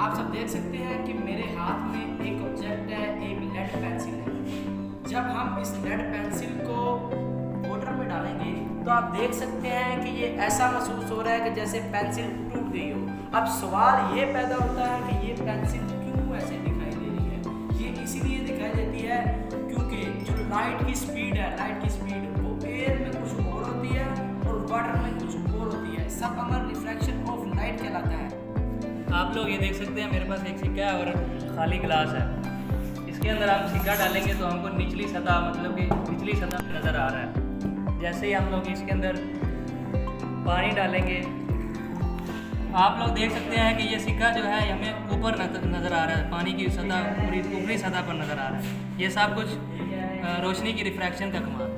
आप सब देख सकते हैं कि मेरे हाथ में एक ऑब्जेक्ट है, एक लेड पेंसिल है। जब हम इस लेड पेंसिल को वाटर में डालेंगे तो आप देख सकते हैं कि ये ऐसा महसूस हो रहा है कि जैसे पेंसिल टूट गई हो। अब सवाल ये पैदा होता है कि ये पेंसिल क्यों ऐसे दिखाई दे रही है। ये इसीलिए दिखाई देती है क्योंकि जो लाइट की स्पीड है, लाइट की स्पीड वो एयर में कुछ और होती है और वाटर में कुछ और होती है। सब अमर रिफ्रैक्शन ऑफ लाइट कहलाता है। आप लोग ये देख सकते हैं मेरे पास एक सिक्का है और खाली गिलास है। इसके अंदर हम सिक्का डालेंगे तो हमको निचली सतह मतलब कि निचली सतह नज़र आ रहा है। जैसे ही हम लोग इसके अंदर पानी डालेंगे आप लोग देख सकते हैं कि ये सिक्का जो है हमें ऊपर नज़र आ रहा है, पानी की सतह ऊपरी सतह पर नज़र आ रहा है। ये सब कुछ रोशनी की रिफ्रैक्शन का कमाल है।